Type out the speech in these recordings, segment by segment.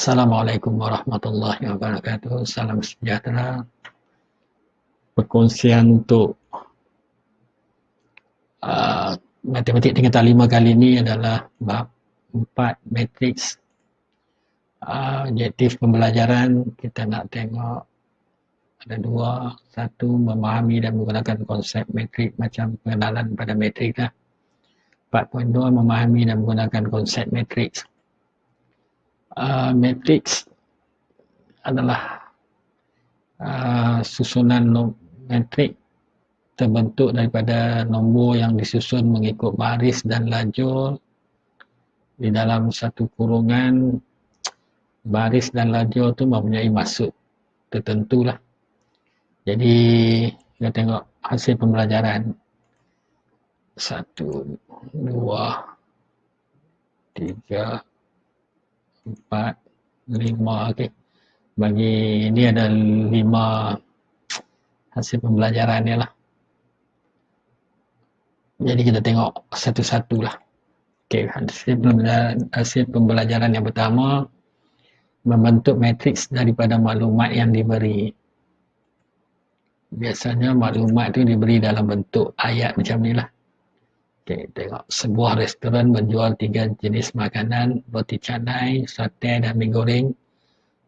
Assalamualaikum warahmatullahi wabarakatuh. Salam sejahtera. Perkongsian untuk matematik tingkatan 5 kali ini adalah bab 4 matriks. Objektif pembelajaran kita nak tengok ada dua. Satu, memahami dan menggunakan konsep matrik macam pengenalan pada matrik lah. 4.2, memahami dan menggunakan konsep matriks. Matriks adalah susunan matrik terbentuk daripada nombor yang disusun mengikut baris dan lajur di dalam satu kurungan. Baris dan lajur tu mempunyai maksud tertentu lah. Jadi kita tengok hasil pembelajaran 1, 2, 3, 4, 5. Okay. Bagi ini ada 5 hasil pembelajaran ni lah. Jadi kita tengok satu-satu lah. Okay. Hasil pembelajaran yang pertama, membentuk matriks daripada maklumat yang diberi. Biasanya maklumat tu diberi dalam bentuk ayat macam ni lah. Okay, tengok. Sebuah restoran menjual 3 jenis makanan, roti canai, sate dan mi goreng.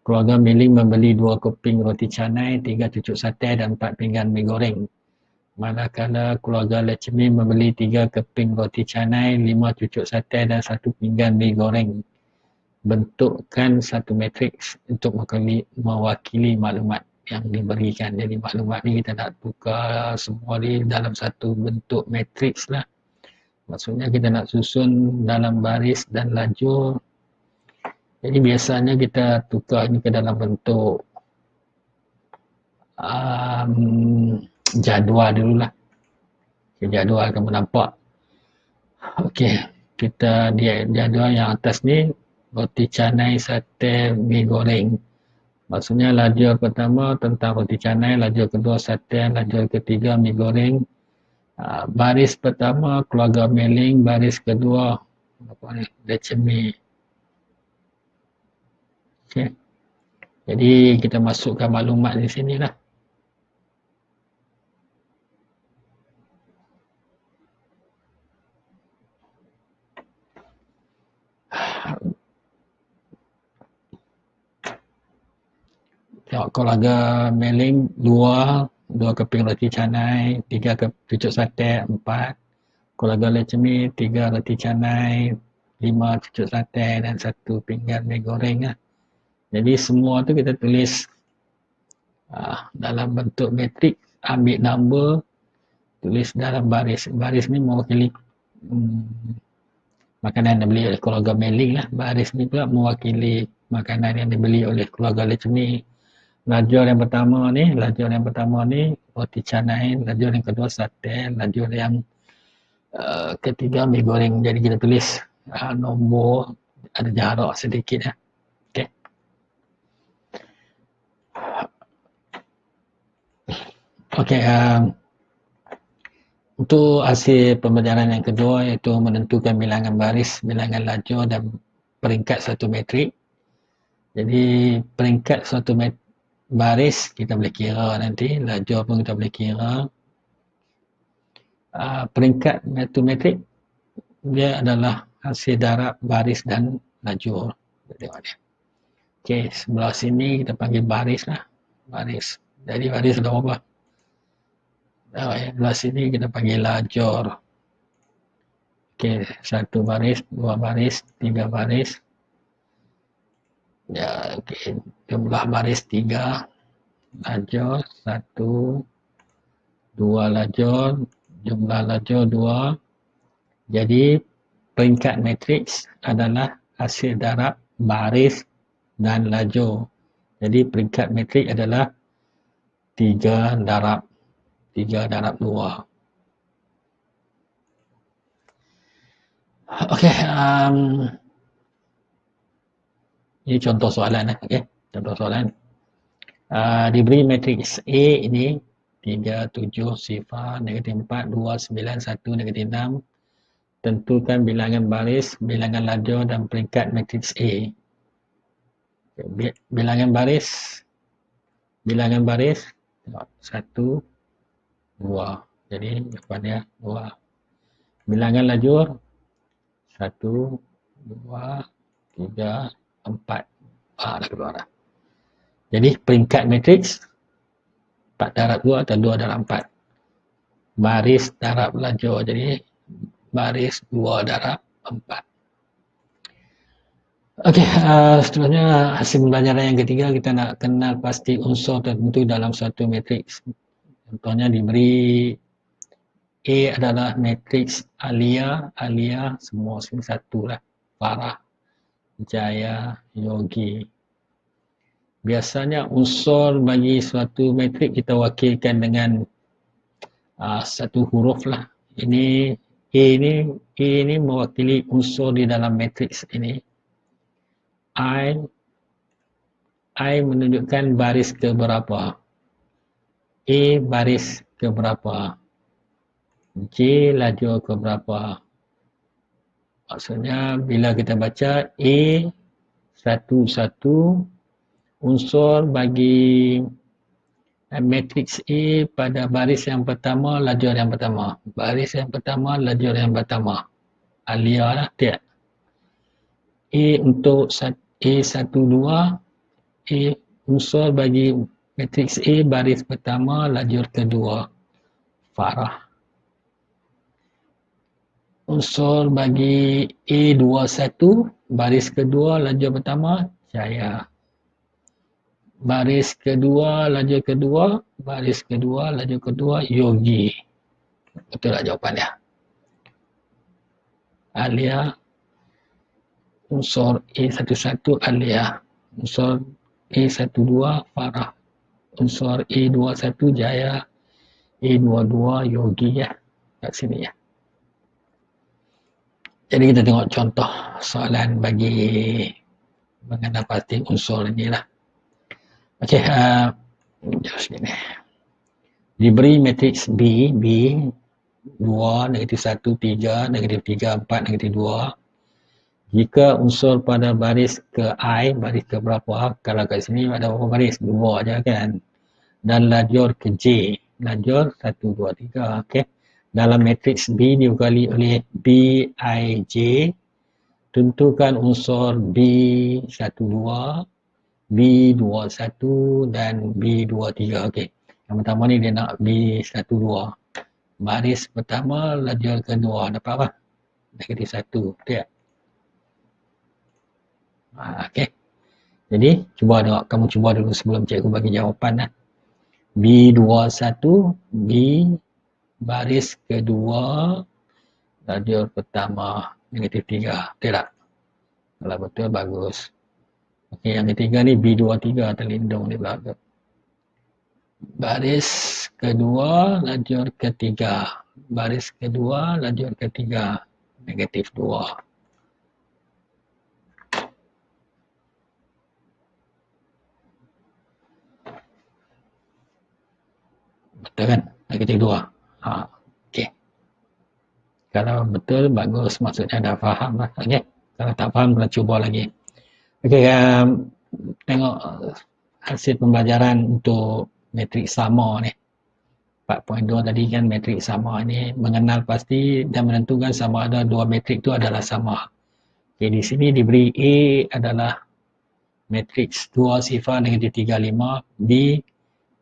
Keluarga Miling membeli 2 keping roti canai, 3 cucuk sate dan 4 pinggan mi goreng. Manakala keluarga Lechmi membeli 3 keping roti canai, 5 cucuk sate dan 1 pinggan mi goreng. Bentukkan satu matriks untuk mewakili maklumat yang diberikan. Jadi maklumat ni kita nak tukar semua ni dalam satu bentuk matriks lah. Maksudnya kita nak susun dalam baris dan lajur. Jadi biasanya kita tukar ini ke dalam bentuk jadual dululah. Okay, jadual kamu nampak. Okey, kita dia jadual yang atas ni roti canai, sate, mi goreng. Maksudnya lajur pertama tentang roti canai, lajur kedua sate, lajur ketiga mi goreng. Baris pertama keluarga Meling, baris kedua Lechmi. Okay. Jadi kita masukkan maklumat di sini lah. Tengok keluarga Meling 2 keping roti canai, 3 cucuk sate, 4. Keluarga Lechmi 3 roti canai, 5 cucuk sate dan 1 pinggan mi goreng lah. Jadi semua tu kita tulis dalam bentuk matrik, ambil number, tulis dalam baris. Baris ni mewakili makanan yang dibeli oleh keluarga Meling lah. Baris ni pula mewakili makanan yang dibeli oleh keluarga Lechmi. Lajur yang pertama ni roti canai, lajur yang kedua sate, lajur yang ketiga mi goreng. Jadi kita tulis nombor, ada jarak sedikit lah. Okay. Okay, untuk hasil pembelajaran yang kedua iaitu menentukan bilangan baris, bilangan lajur dan peringkat satu matrik. Jadi peringkat suatu baris kita boleh kira nanti, lajur pun kita boleh kira. Peringkat matrik dia adalah hasil darab baris dan lajur. Tengok dia. Okey, sebelah sini kita panggil baris lah. Baris. Jadi baris ada berapa? Sebelah sini kita panggil lajur. Okey, 1 baris, 2 baris, 3 baris. Ya, okey. Jumlah baris 3, lajur 1, 2 lajur, jumlah lajur 2. Jadi peringkat matriks adalah hasil darab baris dan lajur. Jadi peringkat matrik adalah 3 darab 2. Okey, ini contoh soalan. Okay. Contoh soalan. Diberi matriks A ini 3, 7, 0, -4, 2, 9, 1, -6. Tentukan bilangan baris, bilangan lajur dan peringkat matriks A. Bilangan baris, tengok, 1, 2. Jadi jawapannya 2. Bilangan lajur 1, 2, 3, 4. Dah keluar dah. Jadi peringkat matriks 4 darab 2 atau 2 darab 4. Baris darab lajur. Jadi baris 2 darab 4. Okey, seterusnya hasil pembelajaran yang ketiga, kita nak kenal pasti unsur tertentu dalam suatu matriks. Contohnya diberi A adalah matriks Alia, semua satu lah. Farah, Jaya, Yogi. Biasanya unsur bagi suatu matriks kita wakilkan dengan satu huruf lah. Ini A ini mewakili unsur di dalam matriks ini. I menunjukkan baris ke berapa. A baris ke berapa. J lajur ke berapa. Maksudnya bila kita baca A 11 unsur bagi matriks A pada baris yang pertama, lajur yang pertama. Baris yang pertama, lajur yang pertama. Alia lah, tiap. A untuk A12, A unsur bagi matriks A baris pertama, lajur kedua. Farah. Unsur bagi A21, baris kedua, lajur pertama, Jaya. Baris kedua, lajur kedua, baris kedua, lajur kedua, Yogi. Betul tak jawapannya? Alia. Unsur A11, Alia. Unsur A12, Farah. Unsur A21, Jaya. A22, Yogi ya. Kat sini ya. Jadi kita tengok contoh soalan bagi mengenal pasti unsur ini lah. Okey, terus ni. Diberi matriks B, 2, negatif 1, 3, negatif 3, 4, negatif 2. Jika unsur pada baris ke I, baris ke berapa? Kalau kat sini ada berapa baris? 2 aja kan. Dan lajur ke J, lajur 1, 2, 3. Okey. Dalam matriks B diukali oleh Bij, tentukan unsur B12, B21 dan B23. Okey. Yang pertama ni dia nak B12. Baris pertama, lajur kedua. Dapat apa? Negatif 1. Betul tak? Okey. Jadi, kamu cuba dulu sebelum cikgu bagi jawapan lah. B21, B baris kedua, lajur pertama, negatif 3. Betul tak? Kalau betul, bagus. Okey, yang ketiga ni B23 terlindung di belakang. Baris kedua, lajur ketiga. Baris kedua, lajur ketiga. Negatif 2. Betul kan? Negatif 2. Okey. Kalau betul, bagus. Maksudnya dah faham lah. Okey. Kalau tak faham, kena cuba lagi. Okey, tengok hasil pembelajaran untuk matrik sama ni. 4.2 tadi kan matrik sama ni mengenal pasti dan menentukan sama ada dua matrik itu adalah sama. Okey, di sini diberi A adalah matriks 2 sifar negatif 35, B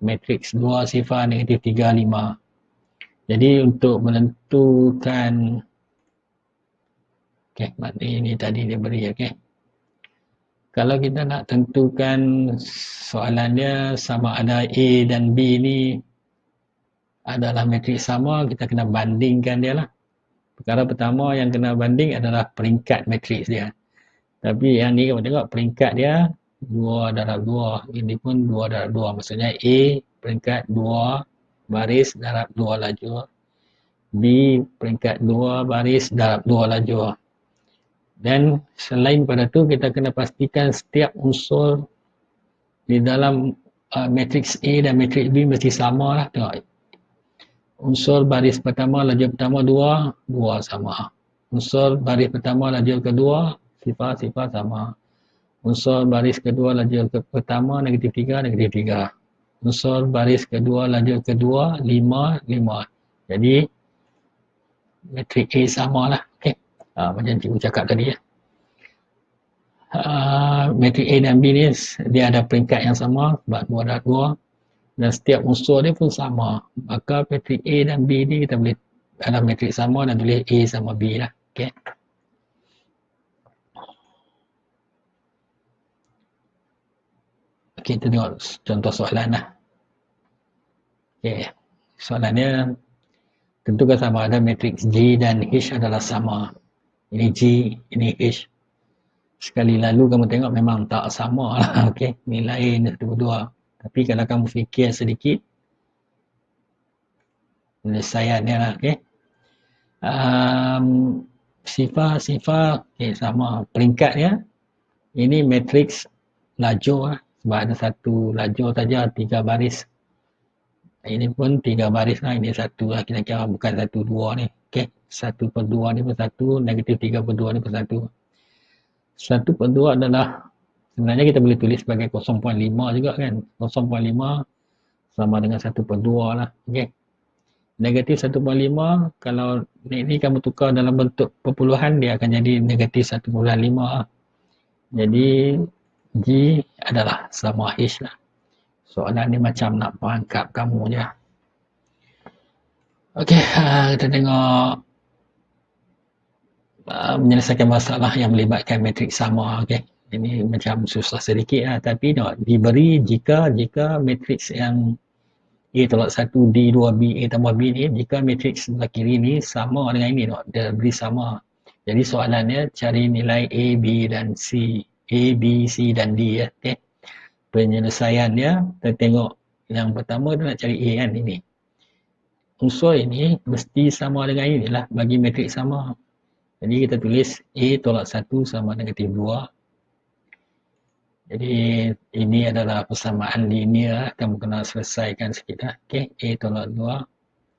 matriks 2 sifar negatif 35. Jadi untuk menentukan makna ini tadi diberi Kalau kita nak tentukan soalannya sama ada A dan B ni adalah matriks sama, kita kena bandingkan dia lah. Perkara pertama yang kena banding adalah peringkat matriks dia. Tapi yang ni kamu tengok peringkat dia 2 darab 2. Ini pun 2 darab 2. Maksudnya A peringkat 2 baris darab 2 lajur. B peringkat 2 baris darab 2 lajur. Dan selain pada tu kita kena pastikan setiap unsur di dalam matriks A dan matriks B mesti sama lah. Tengok. Unsur baris pertama lajur pertama 2, 2 sama. Unsur baris pertama lajur kedua sifar sama. Unsur baris kedua lajur pertama negatif 3, negatif 3. Unsur baris kedua lajur kedua 5, 5. Jadi matrik A sama lah. Okay. Macam cikgu cakap tadi ya. Matrik A dan B ni dia ada peringkat yang sama sebab 2 darab 2 dan setiap unsur dia pun sama. Maka matrik A dan B ni kita boleh dalam matrik sama dan tulis A sama B lah. Okay. Kita tengok contoh soalan lah. Okay. Soalan dia tentukan sama ada matriks G dan H adalah sama. Ini G, ini H. Sekali lalu kamu tengok memang tak sama lah. Okay. Ini lain satu dua. Tapi kalau kamu fikir sedikit, penyelesaiannya lah. Okay. Sifar okay, sama. Peringkatnya, ini matriks lajur lah. Sebab ada satu lajur saja, 3 baris. Ini pun 3 baris lah. Ini satu lah kira-kira, bukan 1, 2 ni. Okay. 1/2 ni pun 1, negatif 3/2 ni pun 1. 1/2 adalah sebenarnya kita boleh tulis sebagai 0.5 juga kan. 0.5 sama dengan 1/2 lah. Okay. Negatif 1.5 kalau ni kamu tukar dalam bentuk perpuluhan dia akan jadi negatif 1.5. Jadi G adalah sama H lah. Soalan ni macam nak perangkap kamu je. Okey, kita tengok menyelesaikan masalah yang melibatkan matrik sama. Okey. Ini macam susah sedikit lah. Tapi diberi jika matriks yang A tolak 1, D 2B, A tambah B ni, jika matriks sebelah kiri ni sama dengan ini, dia beri sama. Jadi soalannya cari nilai A, B dan C. A, B, C dan D ya. Okay. Penyelesaiannya, kita tengok yang pertama dia nak cari A kan, ini. Unsur ini mesti sama dengan inilah bagi matriks sama. Jadi kita tulis A tolak 1 sama negatif 2. Jadi ini adalah persamaan linear. Kamu kena selesaikan sikit lah. Okay. A tolak 2.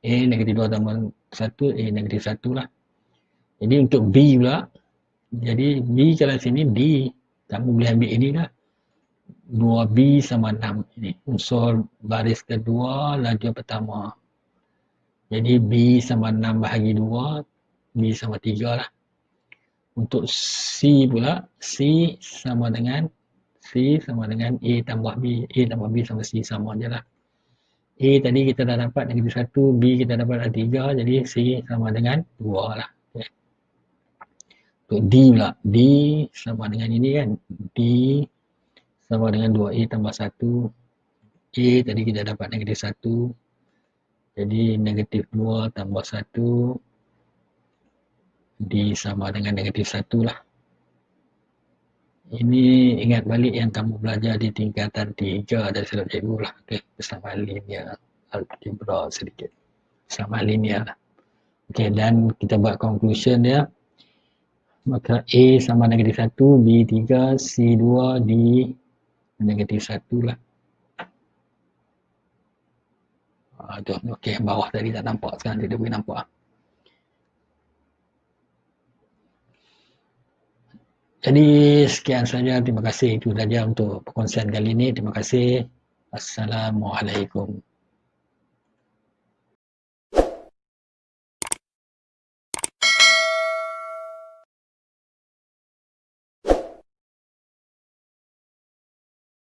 A negatif 2 tambah 1. A negatif 1 lah. Jadi untuk B pula. Jadi B kalau sini D. Kamu boleh ambil ini lah. 2B sama 6. Ini unsur baris kedua lajur pertama. Jadi B sama 6 bahagi 2. B sama 3 lah. Untuk C pula. C sama dengan A tambah B. A tambah B sama C sama je lah. A tadi kita dah dapat negatif 1. B kita dapat 3. Jadi C sama dengan 2 lah. Okay. Untuk D pula. D sama dengan ini kan. D sama dengan 2A tambah 1. A tadi kita dapat negatif 1. Jadi negatif 2 tambah 1. D sama dengan negatif 1 lah. Ini ingat balik yang kamu belajar di tingkatan 3 dari silap cikgu lah. Okay. Persamaan linear algebra sedikit. Persamaan linear lah. Okay. Dan kita buat conclusion dia. Maka A sama negatif 1, B 3, C 2, D negatif 1 lah. Okey, bawah tadi tak nampak, sekarang kita boleh nampak. Jadi sekian saja, terima kasih itu saja untuk perkongsian kali ini. Terima kasih. Assalamualaikum.